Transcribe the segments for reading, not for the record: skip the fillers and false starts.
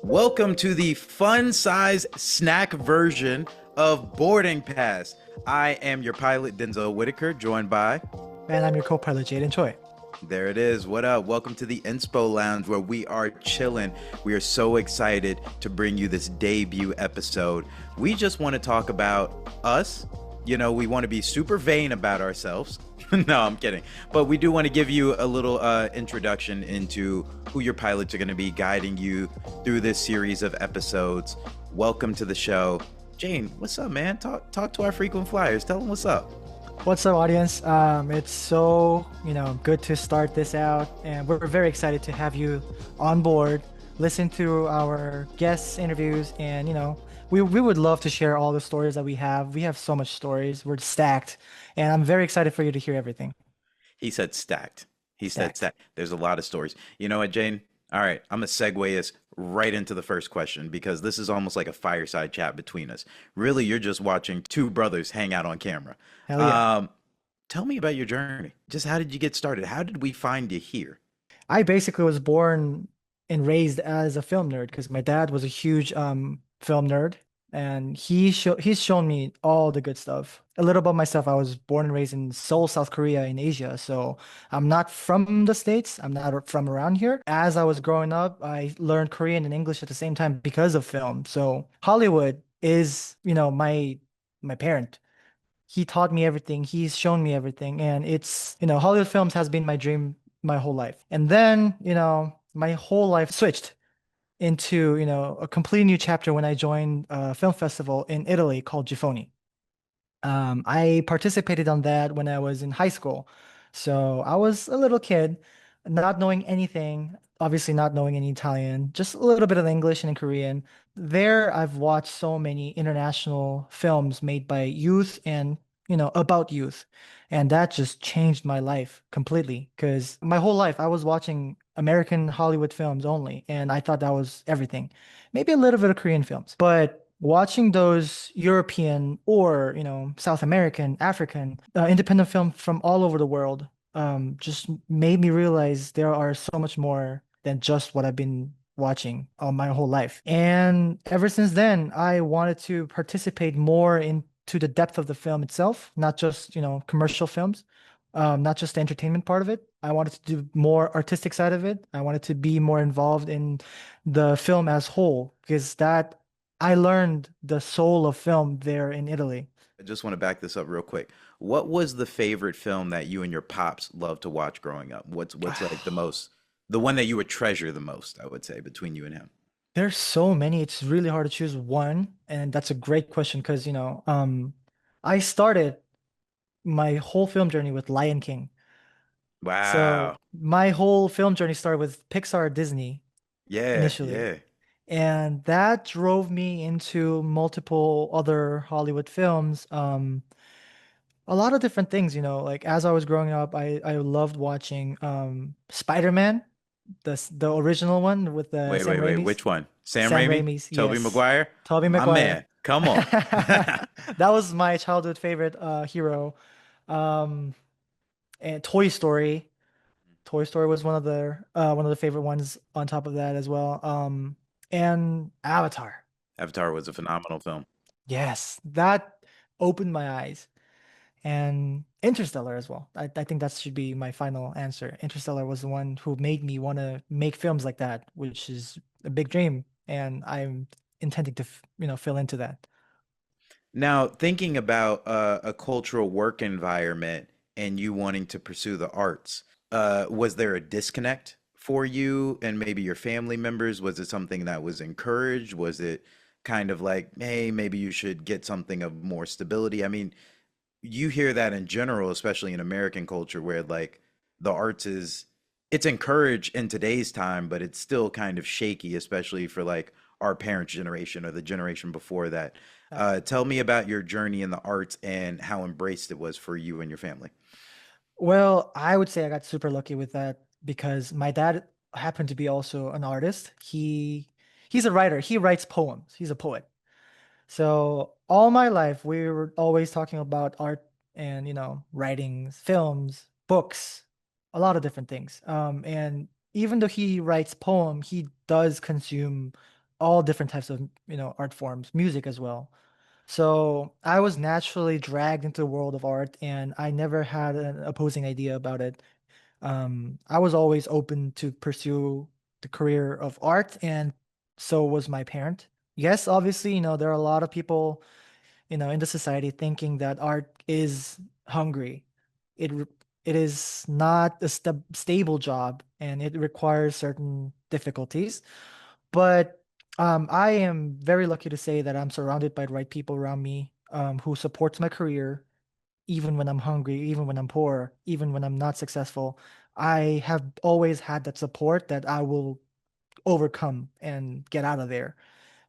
Welcome to the fun size snack version of Boarding Pass. I am your pilot, Denzel Whitaker, joined by. And I'm your co-pilot, Jayden Choi. There it is. What up? Welcome to the Inspo Lounge where we are chilling. We are so excited to bring you this debut episode. We just want to talk about us. You know, we want to be super vain about ourselves. No, I'm kidding. But we do want to give you a little introduction into who your pilots are going to be guiding you through this series of episodes. Welcome to the show. Jane, what's up, man? Talk to our frequent flyers. Tell them what's up. What's up, audience? It's so, good to start this out, and we're very excited to have you on board, listen to our guests' interviews, and, we would love to share all the stories that we have. We have so much stories. We're stacked, and I'm very excited for you to hear everything. He said stacked. He said Stacked. stacked. There's a lot of stories. You know what, Jane? All right, I'm gonna segue us right into the first question because this is almost like a fireside chat between us. Really, you're just watching two brothers hang out on camera. Hell yeah. Um, Tell me about your journey. Just how did you get started? How did we find you here? I basically was born and raised as a film nerd because my dad was a huge film nerd, and he's shown me all the good stuff. A little about myself: I was born and raised in Seoul, South Korea, in Asia. So I'm not from the States. I'm not from around here. As I was growing up, I learned Korean and English at the same time because of film. So Hollywood is, my parent. He taught me everything. He's shown me everything. And it's, Hollywood films has been my dream my whole life. And then, my whole life switched into, a completely new chapter when I joined a film festival in Italy called Giffoni. I participated on that when I was in high school. So I was a little kid, not knowing anything, obviously not knowing any Italian, just a little bit of English and Korean. There, I've watched so many international films made by youth and, about youth. And that just changed my life completely because my whole life I was watching American Hollywood films only, and I thought that was everything. Maybe a little bit of Korean films, but watching those European or South American, African independent film from all over the world just made me realize there are so much more than just what I've been watching all my whole life. And ever since then, I wanted to participate more into the depth of the film itself, not just commercial films. Not just the entertainment part of it. I wanted to do more artistic side of it. I wanted to be more involved in the film as whole because that I learned the soul of film there in Italy. I just want to back this up real quick. What was the favorite film that you and your pops loved to watch growing up? What's like the one that you would treasure the most, I would say, between you and him? There's so many, it's really hard to choose one, and that's a great question because, I started my whole film journey with Lion King. So Wow. my whole film journey started with Pixar Disney Yeah, initially. yeah. And that drove me into multiple other Hollywood films. A lot of different things, like as I was growing up, I loved watching Spider-Man, the original one with the Wait, Sam wait, wait. Raimi's. Which one? Sam Sam Raimi? Raimi's, Tobey yes. Maguire? Tobey My Maguire. man. Come on. That was my childhood favorite hero. And Toy Story. Toy Story was one of the favorite ones on top of that as well. And Avatar. Avatar was a phenomenal film. Yes, that opened my eyes. And Interstellar as well. I think that should be my final answer. Interstellar was the one who made me want to make films like that, which is a big dream, and I'm intending to, fill into that. Now, thinking about a cultural work environment and you wanting to pursue the arts, was there a disconnect for you and maybe your family members? Was it something that was encouraged? Was it kind of like, hey, maybe you should get something of more stability? I mean, you hear that in general, especially in American culture, where like the arts is it's encouraged in today's time, but it's still kind of shaky, especially for like our parents' generation or the generation before that. Uh, Tell me about your journey in the arts and how embraced it was for you and your family. Well, I would say I got super lucky with that because my dad happened to be also an artist. He's a writer. He writes poems. He's a poet. So all my life we were always talking about art and writing films, books, a lot of different things. And even though he writes poem, he does consume all different types of art forms, music as well. So I was naturally dragged into the world of art, and I never had an opposing idea about it. I was always open to pursue the career of art, and so was my parent. Yes, obviously, there are a lot of people, in the society thinking that art is hungry. It re- it is not a stable job, and it requires certain difficulties. But I am very lucky to say that I'm surrounded by the right people around me, who supports my career, even when I'm hungry, even when I'm poor, even when I'm not successful. I have always had that support that I will overcome and get out of there.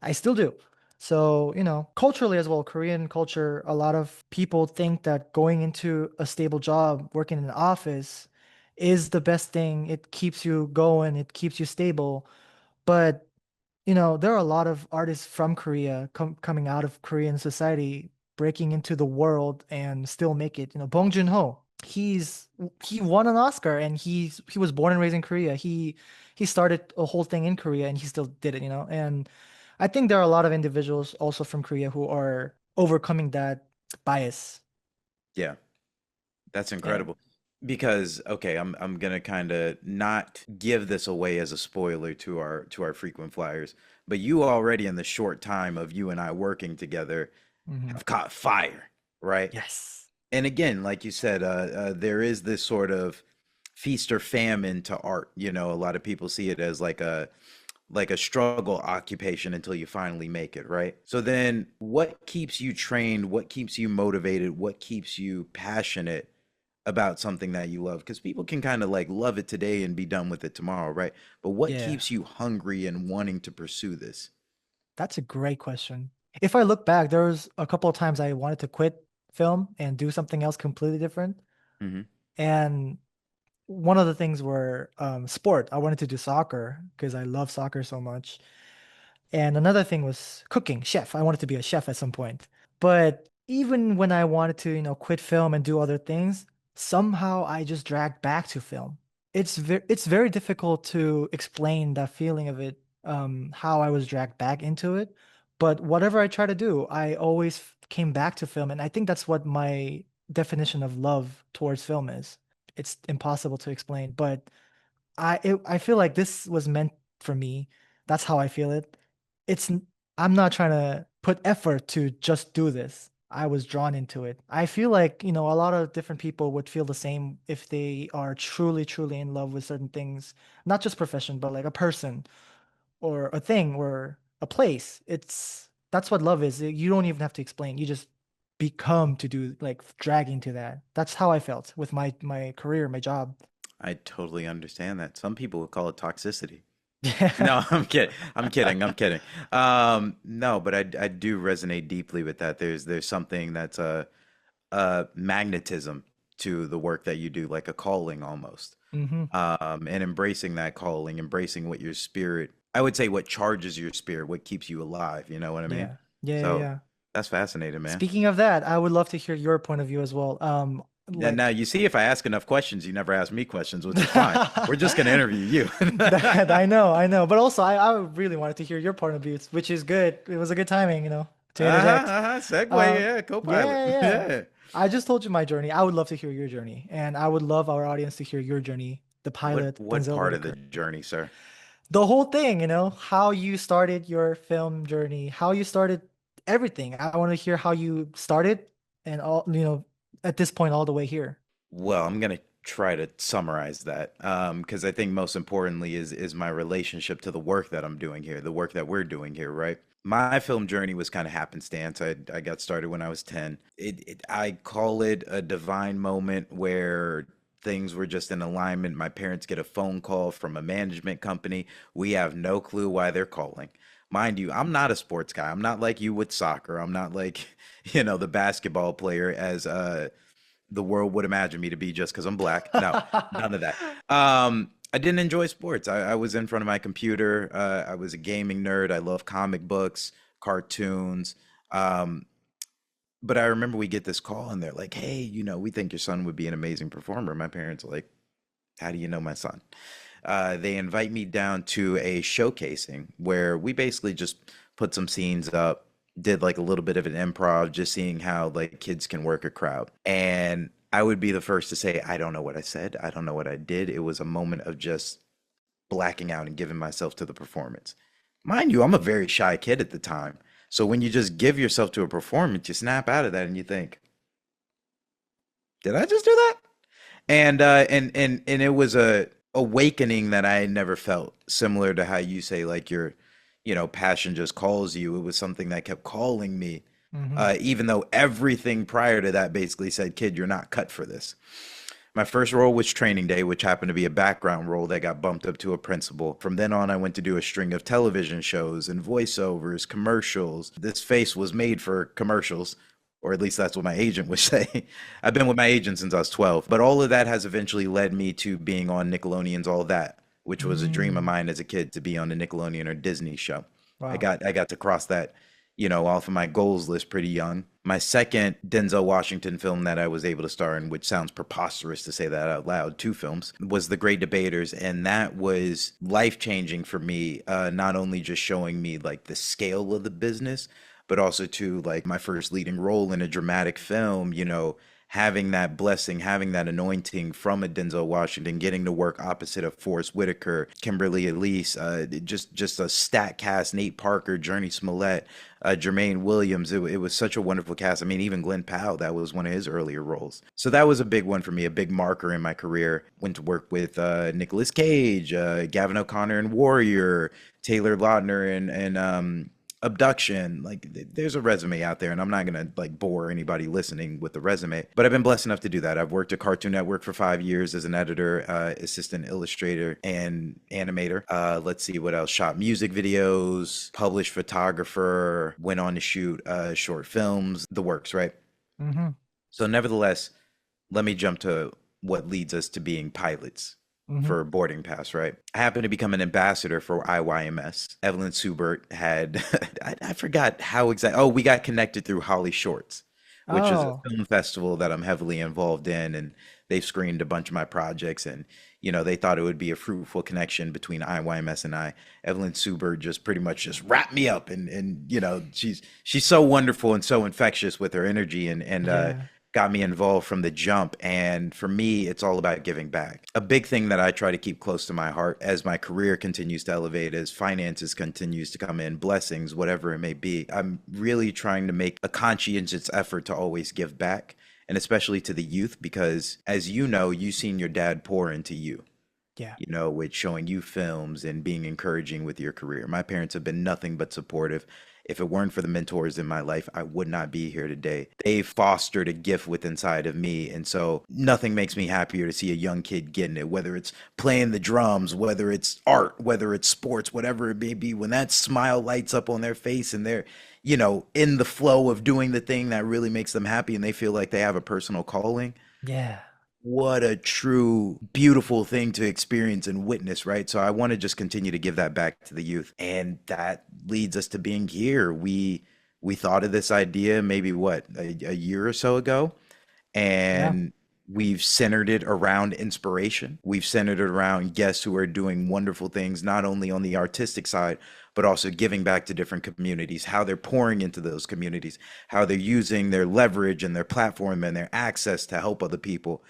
I still do. So, culturally as well, Korean culture, a lot of people think that going into a stable job, working in an office is the best thing. It keeps you going, it keeps you stable. But, there are a lot of artists from Korea coming out of Korean society, breaking into the world and still make it. Bong Joon-ho, he won an Oscar, and he was born and raised in Korea. He started a whole thing in Korea, and he still did it. And I think there are a lot of individuals also from Korea who are overcoming that bias. Yeah, that's And incredible. Because okay, I'm gonna kind of not give this away as a spoiler to our frequent flyers, but you already in the short time of you and I working together mhm. have caught fire, right? Yes. And again, like you said, there is this sort of feast or famine to art. You know, a lot of people see it as like a struggle occupation until you finally make it, right? So then what keeps you trained? What keeps you motivated? What keeps you passionate about something that you love? Because people can kind of like love it today and be done with it tomorrow, right? But what Yeah. keeps you hungry and wanting to pursue this? That's a great question. If I look back, there was a couple of times I wanted to quit film and do something else completely different. Hmm. And one of the things were sport. I wanted to do soccer because I love soccer so much. And another thing was cooking, chef. I wanted to be a chef at some point. But even when I wanted to, quit film and do other things, somehow I just dragged back to film. It's very difficult to explain that feeling of it, how I was dragged back into it. But whatever I try to do, I always came back to film, and I think that's what my definition of love towards film is. It's impossible to explain, but I feel like this was meant for me. That's how I feel it. It's n- I'm not trying to put effort to just do this. I was drawn into it. I feel like, a lot of different people would feel the same if they are truly, truly in love with certain things, not just profession, but like a person or a thing or a place. That's what love is. You don't even have to explain. You just become to do like dragging to that. That's how I felt with my career, my job. I totally understand that. Some people would call it toxicity. Yeah. No, I'm kidding. I'm kidding. I'm kidding. No, but I do resonate deeply with that. There's something that's a magnetism to the work that you do, like a calling almost. Hmm. And embracing that calling, embracing what your spirit, I would say what charges your spirit, what keeps you alive, you know what I mean? Yeah. Yeah, yeah, So yeah. that's fascinating, man. Speaking of that, I would love to hear your point of view as well. Now Like you see, if I ask enough questions, you never ask me questions, which is fine. We're just gonna interview you. that I know. But also I really wanted to hear your point of view, which is good. It was a good timing, to Uh-huh, interject. uh-huh. Segue, yeah, co-pilot. Yeah, yeah. Yeah. I just told you my journey. I would love to hear your journey, and I would love our audience to hear your journey, the pilot, What Denzel part of the Whitaker. journey, sir? The whole thing, how you started your film journey, how you started everything. I want to hear how you started and all, at this point all the way here. Well, I'm gonna try to summarize that, because I think most importantly is my relationship to the work that I'm doing here, the work that we're doing here, right? My film journey was kind of happenstance. I got started when I was 10. I call it a divine moment where things were just in alignment. My parents get a phone call from a management company. We have no clue why they're calling. Mind you, I'm not a sports guy. I'm not like you with soccer. I'm not like, the basketball player as the world would imagine me to be just because I'm black. No, none of that. I didn't enjoy sports. I was in front of my computer. I was a gaming nerd. I love comic books, cartoons. Um, but I remember we get this call and they're like, "Hey, we think your son would be an amazing performer." My parents are like, "How do you know my son?" They invite me down to a showcasing where we basically just put some scenes up, did like a little bit of an improv, just seeing how like kids can work a crowd. And I would be the first to say, I don't know what I said. I don't know what I did. It was a moment of just blacking out and giving myself to the performance. Mind you, I'm a very shy kid at the time. So when you just give yourself to a performance, you snap out of that and you think, did I just do that? And it was a awakening that I had never felt, similar to how you say like your, passion just calls you. It was something that kept calling me, Hmm. even though everything prior to that basically said, "Kid, you're not cut for this." My first role was Training Day, which happened to be a background role that got bumped up to a principal. From then on, I went to do a string of television shows and voiceovers, commercials. This face was made for commercials, or at least that's what my agent would say. I've been with my agent since I was 12, but all of that has eventually led me to being on Nickelodeon's All That, which was a dream of Mm. mine as a kid to be on a Nickelodeon or Disney show. I Wow. got I got to cross that, off of my goals list pretty young. My second Denzel Washington film that I was able to star in, which sounds preposterous to say that out loud, two films, was The Great Debaters. And that was life changing for me, not only just showing me like the scale of the business, but also to like my first leading role in a dramatic film, having that blessing, having that anointing from a Denzel Washington, getting to work opposite of Forrest Whitaker, Kimberly Elise, just a stat cast, Nate Parker, Journey Smollett, Jermaine Williams. It was such a wonderful cast. I mean, even Glenn Powell, that was one of his earlier roles. So that was a big one for me, a big marker in my career. Went to work with Nicolas Cage, Gavin O'Connor and Warrior, Taylor Lautner and Abduction. Like there's a resume out there, and I'm not gonna like bore anybody listening with the resume, but I've been blessed enough to do that. I've worked at Cartoon Network for 5 years as an editor, assistant illustrator, and animator. Let's see what else. Shot music videos, published photographer, went on to shoot short films, the works, right? Hmm. So nevertheless, let me jump to what leads us to being pilots Hmm. for boarding pass, right? I happened to become an ambassador for IYMS. Evelyn Subert had, I forgot how exactly, oh, we got connected through Holly Shorts, which is a Oh, film festival that I'm heavily involved in. And they've screened a bunch of my projects. And, they thought it would be a fruitful connection between IYMS and I. Evelyn Subert just pretty much just wrapped me up. And she's so wonderful and so infectious with her energy and yeah. got me involved from the jump. And for me, it's all about giving back. A big thing that I try to keep close to my heart as my career continues to elevate, as finances continues to come in, blessings, whatever it may be. I'm really trying to make a conscientious effort to always give back, and especially to the youth, because as you know, you've seen your dad pour into you, Yeah. with showing you films and being encouraging with your career. My parents have been nothing but supportive. If it weren't for the mentors in my life, I would not be here today. They fostered a gift within inside of me. And so nothing makes me happier to see a young kid getting it, whether it's playing the drums, whether it's art, whether it's sports, whatever it may be. When that smile lights up on their face and they're, in the flow of doing the thing that really makes them happy and they feel like they have a personal calling, Yeah. what a true beautiful thing to experience and witness, right? So I want to just continue to give that back to the youth, and that leads us to being here. We thought of this idea maybe what, a year or so ago, Yeah. and we've centered it around inspiration. We've centered it around guests who are doing wonderful things, not only on the artistic side, but also giving back to different communities, how they're pouring into those communities, how they're using their leverage and their platform and their access to help other people.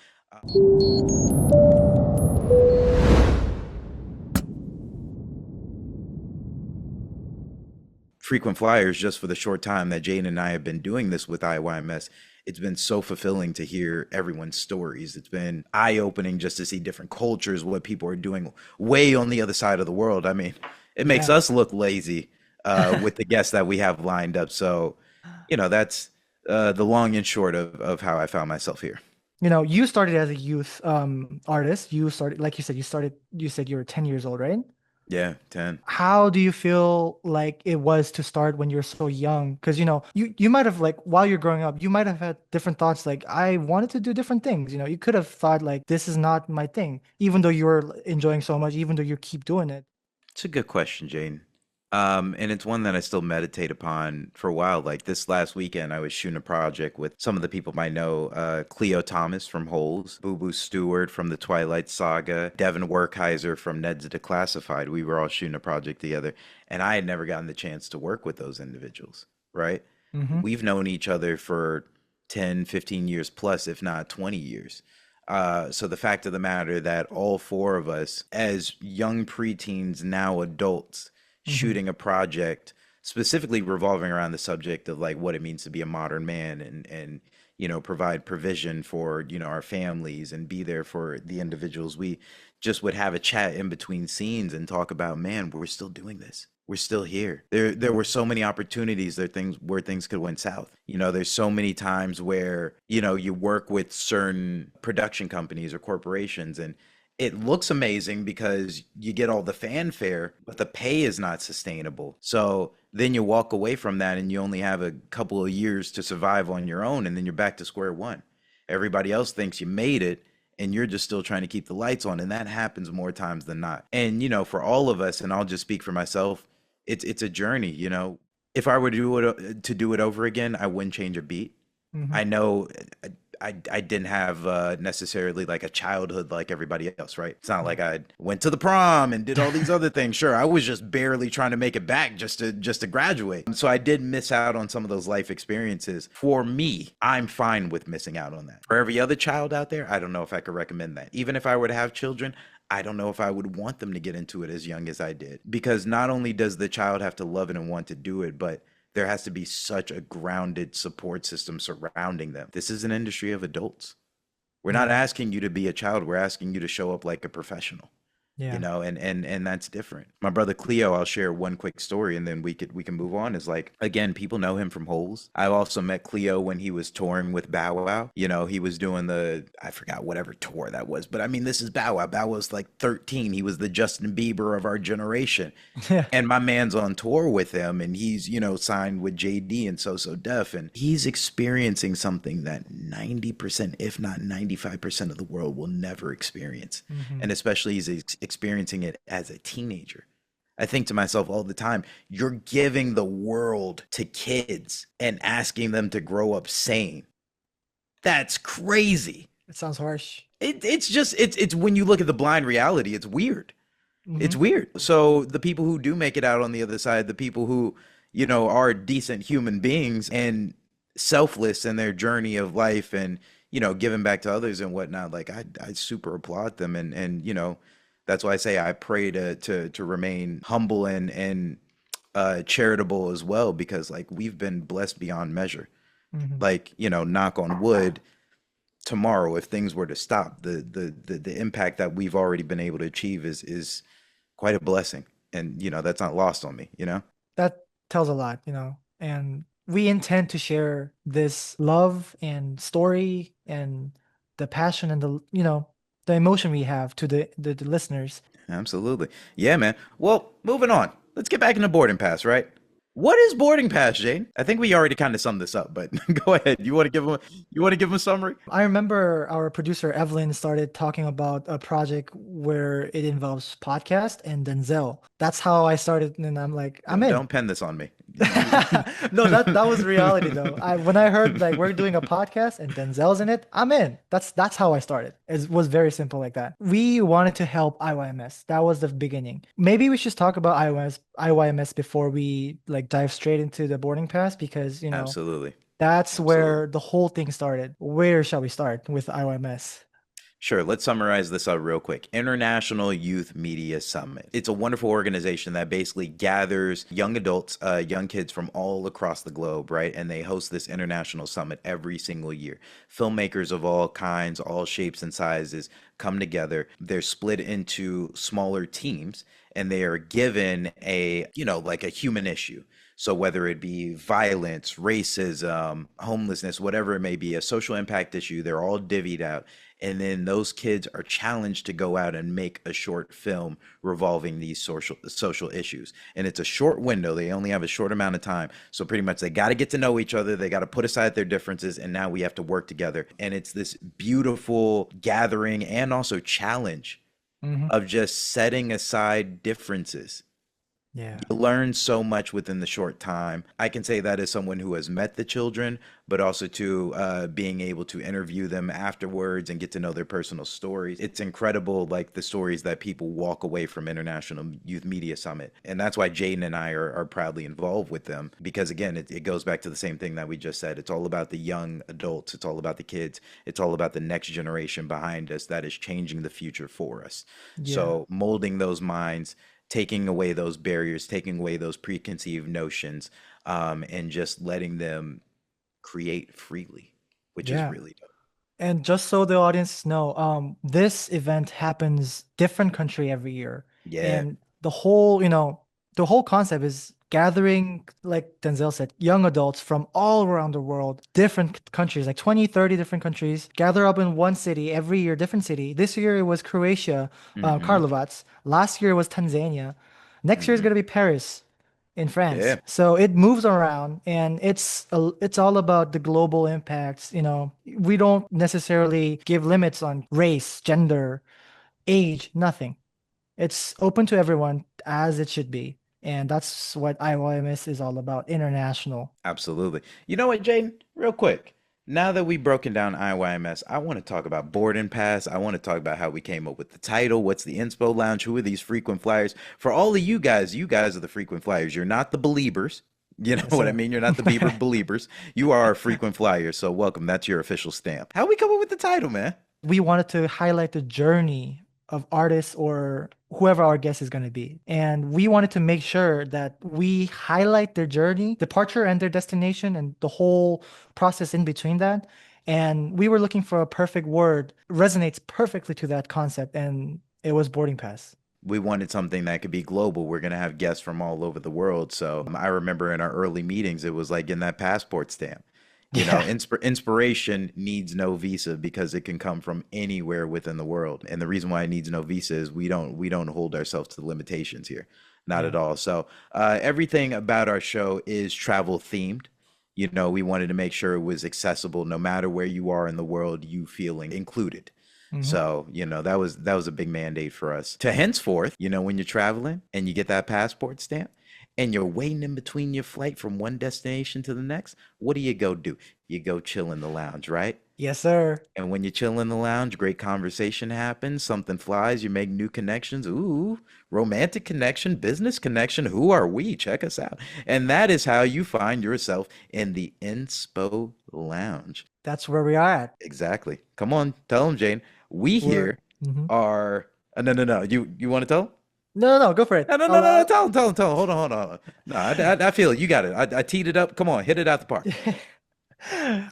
Frequent flyers, just for the short time that Jane and I have been doing this with IYMS, it's been so fulfilling to hear everyone's stories. It's been eye opening just to see different cultures, what people are doing way on the other side of the world. I mean, it makes Yeah. us look lazy with the guests that we have lined up. So, that's the long and short of how I found myself here. You started as a youth artist. You started, like you said you were 10 years old, right? Yeah, 10. How do you feel like it was to start when you're so young? Because you might have, like, while you're growing up, you might have had different thoughts, like I wanted to do different things. You could have thought like this is not my thing, even though you're enjoying so much, even though you keep doing it. It's a good question, Jane. And it's one that I still meditate upon for a while. Like this last weekend, I was shooting a project with some of the people I know, Cleo Thomas from Holes, Boo Boo Stewart from the Twilight Saga, Devin Werkheiser from Ned's Declassified. We were all shooting a project together, and I had never gotten the chance to work with those individuals, right? Mm-hmm. We've known each other for 10, 15 years plus, if not 20 years. So the fact of the matter that all four of us, as young preteens, now adults, Mm-hmm. shooting a project specifically revolving around the subject of like what it means to be a modern man and provide provision for our families and be there for the individuals, we just would have a chat in between scenes and talk about, man, we're still doing this, we're still here. There were so many opportunities there, things where things could went south. There's so many times where you work with certain production companies or corporations, and it looks amazing because you get all the fanfare, but the pay is not sustainable. So then you walk away from that and you only have a couple of years to survive on your own, and then you're back to square one. Everybody else thinks you made it, and you're just still trying to keep the lights on, and that happens more times than not. And for all of us, and I'll just speak for myself, it's a journey. If I were to do it over again, I wouldn't change a beat. Mm-hmm. I know I didn't have necessarily like a childhood like everybody else, right? It's not like I went to the prom and did all these other things. Sure, I was just barely trying to make it back just to graduate. So I did miss out on some of those life experiences. For me, I'm fine with missing out on that. For every other child out there, I don't know if I could recommend that. Even if I were to have children, I don't know if I would want them to get into it as young as I did. Because not only does the child have to love it and want to do it, but there has to be such a grounded support system surrounding them. This is an industry of adults. We're not Yeah. asking you to be a child. We're asking you to show up like a professional, Yeah. and that's different. My brother Cleo, I'll share one quick story and then we can move on. Is like, again, people know him from Holes. I also met Cleo when he was touring with Bow Wow. He was doing I forgot whatever tour that was, but I mean, this is Bow Wow. Bow Wow's like 13. He was the Justin Bieber of our generation. Yeah. And my man's on tour with him, and he's, signed with JD and So Def, and he's experiencing something that 90%, if not 95% of the world will never experience. Mm-hmm. And especially he's experiencing it as a teenager. I think to myself all the time, you're giving the world to kids and asking them to grow up sane. That's crazy. It sounds harsh. It's just it's when you look at the blind reality, it's weird. Mm-hmm. It's weird. So the people who do make it out on the other side, the people who, are decent human beings and selfless in their journey of life and, giving back to others and whatnot, like I super applaud them. And that's why I say I pray to remain humble and charitable as well, because like we've been blessed beyond measure. Mm-hmm. Like, knock on wood, tomorrow, if things were to stop, the impact that we've already been able to achieve is quite a blessing. And that's not lost on me. That tells a lot, and we intend to share this love and story and the passion and the emotion we have to the listeners. Absolutely. Yeah, man. Well, moving on. Let's get back into boarding pass, right? What is boarding pass, Jane? I think we already kind of summed this up, but go ahead. You want to give him a summary? I remember our producer Evelyn started talking about a project where it involves podcast and Denzel. That's how I started, and I'm like, I'm in. Don't pen this on me. No, that was reality though. When I heard like we're doing a podcast and Denzel's in it, I'm in. That's how I started. It was very simple like that. We wanted to help IYMS. That was the beginning. Maybe we should talk about IYMS before we like dive straight into the boarding pass because Absolutely. that's Absolutely. where the whole thing started. Where shall we start with IYMS? Sure, let's summarize this up real quick. International Youth Media Summit. It's a wonderful organization that basically gathers young adults, young kids from all across the globe, right? And they host this international summit every single year. Filmmakers of all kinds, all shapes and sizes come together. They're split into smaller teams and they are given like a human issue. So whether it be violence, racism, homelessness, whatever it may be, a social impact issue, they're all divvied out. And then those kids are challenged to go out and make a short film revolving these social issues. And it's a short window. They only have a short amount of time. So pretty much they got to get to know each other. They got to put aside their differences. And now we have to work together. And it's this beautiful gathering and also challenge Hmm. of just setting aside differences Yeah. You learn so much within the short time. I can say that as someone who has met the children, but also to being able to interview them afterwards and get to know their personal stories. It's incredible, like the stories that people walk away from International Youth Media Summit. And that's why Jaden and I are proudly involved with them because, again, it goes back to the same thing that we just said. It's all about the young adults, it's all about the kids, it's all about the next generation behind us that is changing the future for us. Yeah. So, molding those minds, taking away those barriers, taking away those preconceived notions, and just letting them create freely, which is Yeah. really dope. And just so the audience know, this event happens different country every year. Yeah. And the whole concept is gathering, like Denzel said, young adults from all around the world, different countries, like 20, 30 different countries, gather up in one city every year, different city. This year it was Croatia, Mm-hmm. Karlovac. Last year it was Tanzania. Next year is Mm-hmm. going to be Paris in France. Yeah. So it moves around and it's all about the global impacts, We don't necessarily give limits on race, gender, age, nothing. It's open to everyone as it should be. And that's what IYMS is all about, international. Absolutely. You know what, Jaden? Real quick. Now that we've broken down IYMS, I want to talk about board and pass. I want to talk about how we came up with the title. What's the Inspo Lounge? Who are these frequent flyers? For all of you guys are the frequent flyers. You're not the believers. You know Yes, what I sir. mean? You're not the Bieber believers. You are a frequent flyer. So welcome. That's your official stamp. How we come up with the title, man? We wanted to highlight the journey of artists or whoever our guest is going to be. And we wanted to make sure that we highlight their journey, departure and their destination, and the whole process in between that. And we were looking for a perfect word, resonates perfectly to that concept, and it was boarding pass. We wanted something that could be global. We're going to have guests from all over the world. So I remember in our early meetings, it was like in that passport stamp. You know, Yeah. inspiration needs no visa because it can come from anywhere within the world. And the reason why it needs no visa is we don't hold ourselves to the limitations here, not at Yeah. all. So everything about our show is travel themed. You know, we wanted to make sure it was accessible no matter where you are in the world, you feeling included. Hmm. So, that was a big mandate for us. To henceforth, when you're traveling and you get that passport stamp and you're waiting in between your flight from one destination to the next, what do you go do? You go chill in the lounge, right? Yes, sir. And when you chill in the lounge, great conversation happens, something flies, you make new connections. Ooh, romantic connection, business connection. Who are we? Check us out. And that is how you find yourself in the Inspo Lounge. That's where we are at. Exactly. Come on, tell them, Jane. We We're here Mhm. are. No, no, no. You want to tell 'em? No, no, no, go for it. No, no, no, no, no. Tell them, tell them, tell them. Hold on, hold on. No, I feel it. You got it. I teed it up. Come on, hit it out the park.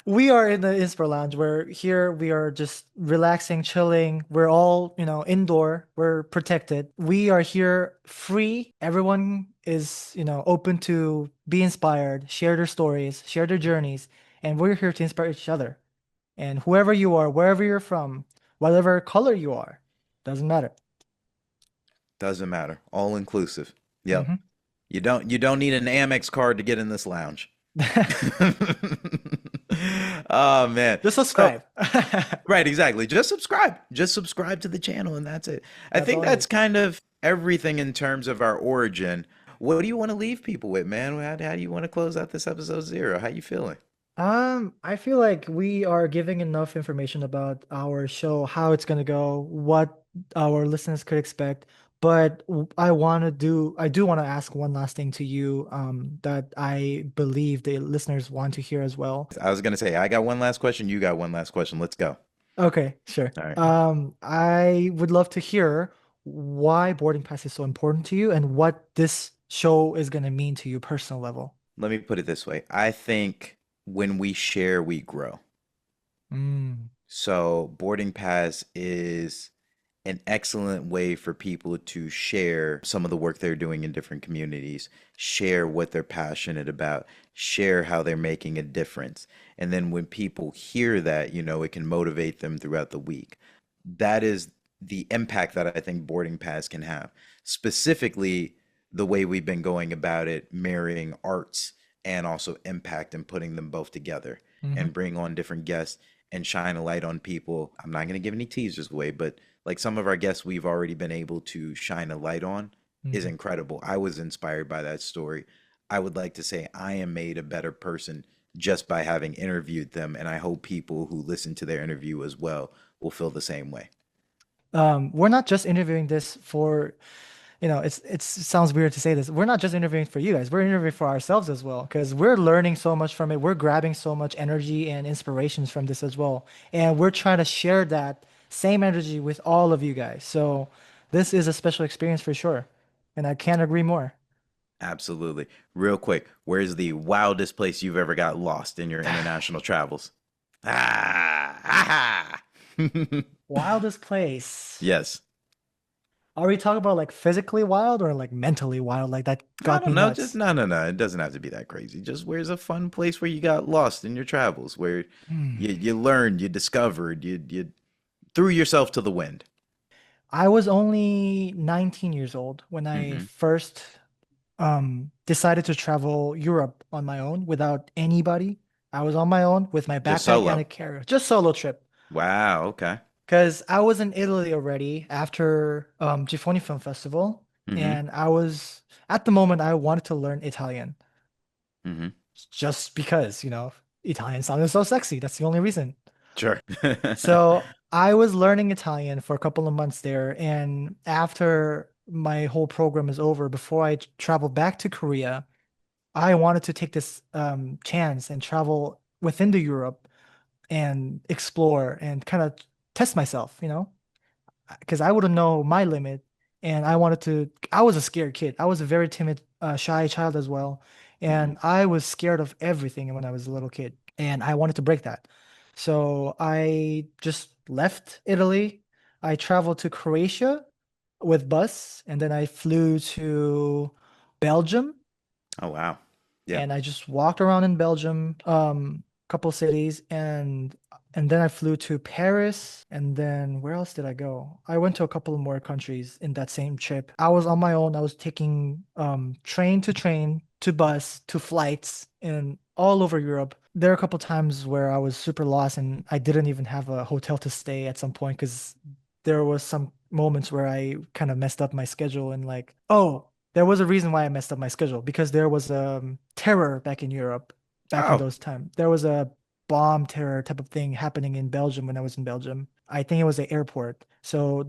We are in the Inspo Lounge. We're here. We are just relaxing, chilling. We're all, indoor. We're protected. We are here free. Everyone is, open to be inspired, share their stories, share their journeys, and we're here to inspire each other. And whoever you are, wherever you're from, whatever color you are, doesn't matter. Doesn't matter. All inclusive. Yep. Hmm. You don't need an Amex card to get in this lounge. Oh man. Just So subscribe. right, exactly. Just subscribe. Just subscribe to the channel and that's it. I That's think all it that's is. kind of everything in terms of our origin. What do you want to leave people with, man? How do you want to close out this episode zero? How you feeling? I feel like we are giving enough information about our show, how it's gonna go, what our listeners could expect. But I do want to ask one last thing to you, that I believe the listeners want to hear as well. I was gonna say, I got one last question. You got one last question. Let's go. Okay, sure. All right. I would love to hear why boarding pass is so important to you and what this show is gonna mean to you personal level. Let me put it this way. I think when we share, we grow. Mm, So boarding pass is an excellent way for people to share some of the work they're doing in different communities, share what they're passionate about, share how they're making a difference. And then when people hear that, it can motivate them throughout the week. That is the impact that I think boarding pass can have. Specifically, the way we've been going about it, marrying arts and also impact and putting them both together hmm. and bring on different guests and shine a light on people. I'm not going to give any teasers away, but like some of our guests we've already been able to shine a light on is Mm. incredible. I was inspired by that story. I would like to say I am made a better person just by having interviewed them, and I hope people who listen to their interview as well will feel the same way. We're not just interviewing this for, it sounds weird to say this. We're not just interviewing for you guys. We're interviewing for ourselves as well because we're learning so much from it. We're grabbing so much energy and inspirations from this as well. And we're trying to share that same energy with all of you guys. So this is a special experience for sure. And I can't agree more. Absolutely. Real quick, where's the wildest place you've ever got lost in your international travels? Ah, ah. Wildest place. Yes. Are we talking about like physically wild or like mentally wild? Like that I got don't me know. Just nuts. no, no, no. It doesn't have to be that crazy. Just where's a fun place where you got lost in your travels, where Hmm. you learned, you discovered, you threw yourself to the wind. I was only 19 years old when I Hmm. first decided to travel Europe on my own without anybody. I was on my own with my Just backpack and a solo. carrier, just solo trip. Wow. Okay. Because I was in Italy already after Gifoni Film Festival, Hmm. and I was at the moment I wanted to learn Italian Hmm. just because, Italian sounded so sexy. That's the only reason. Sure. So I was learning Italian for a couple of months there, and after my whole program is over, before I travel back to Korea, I wanted to take this chance and travel within the Europe and explore and kind of test myself, because I wouldn't know my limit. And I was a scared kid. I was a very timid, shy child as well. Hmm. And I was scared of everything when I was a little kid. And I wanted to break that. So I just left Italy. I traveled to Croatia with bus, and then I flew to Belgium Oh wow. Yeah. and I just walked around in Belgium, couple cities, and then I flew to Paris, and then where else did I go? I went to a couple of more countries in that same trip. I was on my own. I was taking train to bus to flights and all over Europe. There are a couple times where I was super lost and I didn't even have a hotel to stay at some point because there was some moments where I kind of messed up my schedule and like, oh, there was a reason why I messed up my schedule because there was terror back in Europe back in Oh, those times. There was a bomb terror type of thing happening in Belgium when I was in Belgium. I think it was the airport. So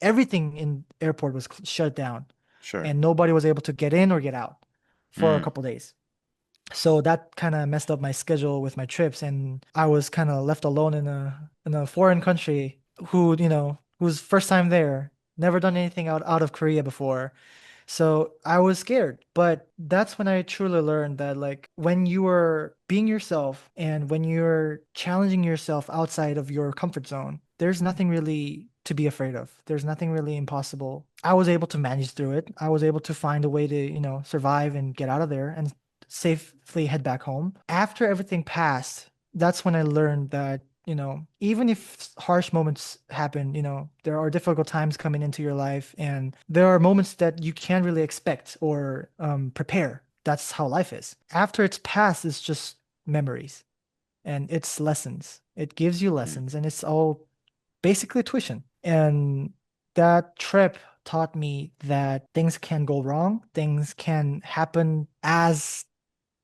everything in airport was shut down sure. and nobody was able to get in or get out for a Mm. couple days. So that kind of messed up my schedule with my trips and I was kind of left alone in a foreign country who's first time there, never done anything out of Korea before. So I was scared, but that's when I truly learned that like when you are being yourself and when you're challenging yourself outside of your comfort zone, there's nothing really to be afraid of. There's nothing really impossible. I was able to manage through it. I was able to find a way to, survive and get out of there and safely head back home. After everything passed, that's when I learned that even if harsh moments happen, there are difficult times coming into your life, and there are moments that you can't really expect or prepare. That's how life is. After it's passed, it's just memories and it's lessons. It gives you Mm. lessons, and it's all basically tuition. And that trip taught me that things can go wrong, things can happen as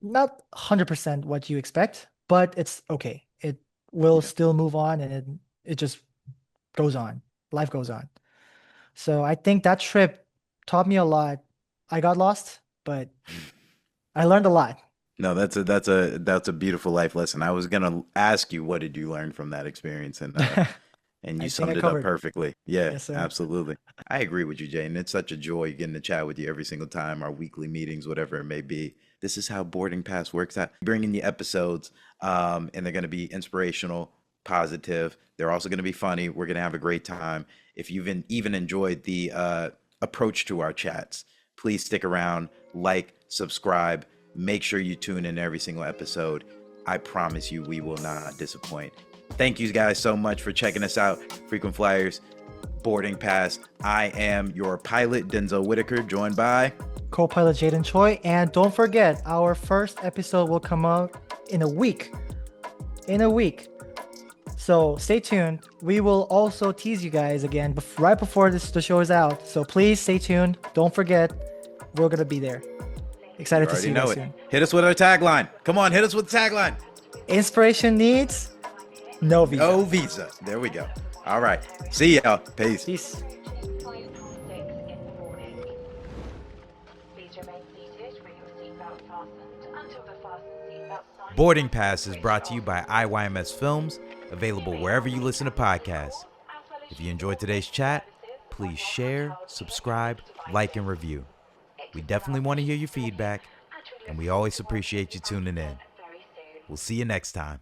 not 100% what you expect, but it's okay. It will Yeah. still move on and it just goes on. Life goes on. So I think that trip taught me a lot. I got lost, but I learned a lot. No, that's a beautiful life lesson. I was gonna ask you what did you learn from that experience, and I you think I summed it up covered. perfectly. Yeah, Yes, sir. absolutely. I agree with you, Jane. It's such a joy getting to chat with you every single time, our weekly meetings, whatever it may be. This is how Boarding Pass works out. Bringing you episodes, and they're going to be inspirational, positive. They're also going to be funny. We're going to have a great time. If you've even enjoyed the approach to our chats, please stick around, like, subscribe, make sure you tune in every single episode. I promise you, we will not disappoint. Thank you guys so much for checking us out. Frequent Flyers, Boarding Pass. I am your pilot, Denzel Whitaker, joined by. Co-pilot Jayden Choi. And don't forget, our first episode will come out in a week. In a week. So stay tuned. We will also tease you guys again right before the show is out. So please stay tuned. Don't forget, we're gonna be there. You Excited to see already you know guys it. soon. Hit us with our tagline. Come on, hit us with the tagline. Inspiration needs no visa. No visa. There we go. All right. See y'all. Peace. Peace. Boarding Pass is brought to you by IYMS Films, available wherever you listen to podcasts. If you enjoyed today's chat, please share, subscribe, like, and review. We definitely want to hear your feedback, and we always appreciate you tuning in. We'll see you next time.